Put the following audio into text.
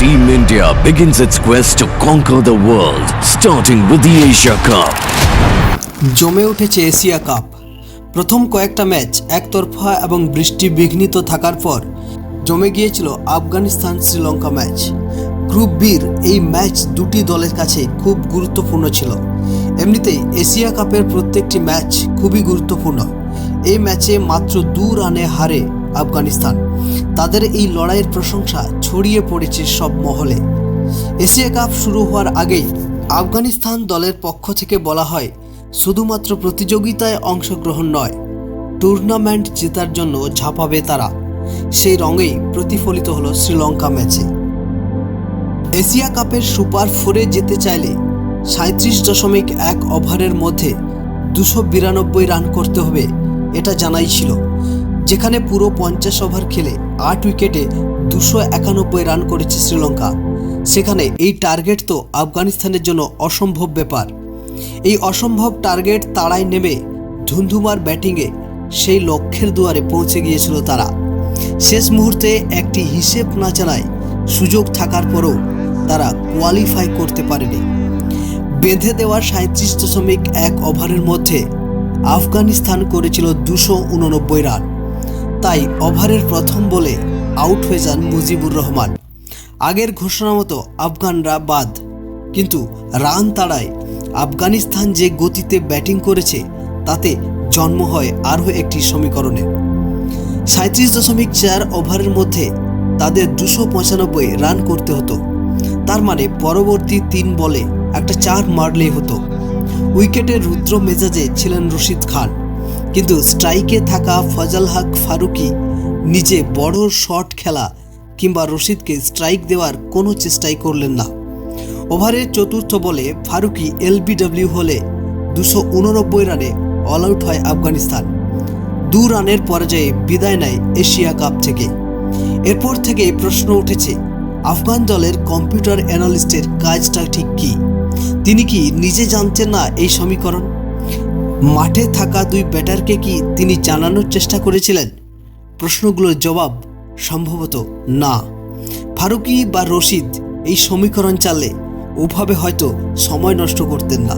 Team India begins its quest to conquer the world, starting with the Asia Cup. জমে উঠেছে Asia cup. প্রথম কয়েকটা match একতরফা এবং বৃষ্টি বিঘ্নিত থাকার পর জমে গিয়েছিল আফগানিস্তান শ্রীলঙ্কা ম্যাচ। গ্রুপ বির এই ম্যাচ দুটি দলের কাছে খুব গুরুত্বপূর্ণ ছিল। এমনিতেই এশিয়া কাপের প্রত্যেকটি ম্যাচ খুবই গুরুত্বপূর্ণ। এই ম্যাচে মাত্র 2 রানে হারে আফগানিস্তান। তাদের এই লড়াইয়ের প্রশংসা ছড়িয়ে পড়েছে সব মহলে। এশিয়া কাপ শুরু হওয়ার আগেই আফগানিস্তান দলের পক্ষ থেকে বলা হয়, শুধুমাত্র প্রতিযোগিতায় অংশগ্রহণ নয়, টুর্নামেন্ট জেতার জন্য ঝাঁপাবে তারা। সেই রঙেই প্রতিফলিত হলো শ্রীলঙ্কা ম্যাচে। এশিয়া কাপের সুপার 4-এ যেতে চাইলে 37.1 ওভারের মধ্যে 292 রান করতে হবে, এটা জানাই ছিল। যেখানে পুরো 50 ওভার খেলে 8 উইকেটে 291 রান করেছে শ্রীলঙ্কা, সেখানে এই টার্গেট তো আফগানিস্তানের জন্য অসম্ভব ব্যাপার। এই অসম্ভব টার্গেট তাড়ায় নেমে ধুন্ধুমার ব্যাটিংয়ে সেই লক্ষ্যের দুয়ারে পৌঁছে গিয়েছিল তারা। শেষ মুহূর্তে একটি হিসেব না জানায় সুযোগ থাকার পরও তারা কোয়ালিফাই করতে পারেনি। বেঁধে দেওয়া 37.1 ওভারের মধ্যে আফগানিস্তান করেছিল 289 রান। তাই ওভারের প্রথম বলে আউট হয়ে যান মুজিবুর রহমান। আগের ঘোষণা মতো আফগানরা বাদ, কিন্তু রান তাড়ায় আফগানিস্তান যে গতিতে ব্যাটিং করেছে তাতে জন্ম হয় আরও একটি সমীকরণে। 37.4 ওভারের মধ্যে তাদের 295 রান করতে হতো। তার মানে পরবর্তী 3 বলে একটা 4 মারলেই হতো। উইকেটে রুদ্র মেজাজে ছিলেন রশিদ খান, কিন্তু স্ট্রাইকে থাকা ফজল হক ফারুকি নিজে বড় শট খেলা কিংবা রশিদকে স্ট্রাইক দেওয়ার কোনো চেষ্টাই করলেন না। ওভারের চতুর্থ বলে ফারুকি এলবিডব্লিউ হলে 289 রানে অল আউট হয় আফগানিস্তান। 2 রানের পরাজয়ে বিদায় নেয় এশিয়া কাপ থেকে। এরপর থেকেই প্রশ্ন উঠেছে, আফগান দলের কম্পিউটার অ্যানালিস্টের কাজটা ঠিক কী? তিনি কি নিজে জানতেন না এই সমীকরণ? মাঠে থাকা 2 ব্যাটারকে কি তিনি জানানোর চেষ্টা করেছিলেন? প্রশ্নগুলোর জবাব সম্ভবত না। ফারুকি বা রশিদ এই সমীকরণ চালে ওভাবে হয়তো সময় নষ্ট করতেন না।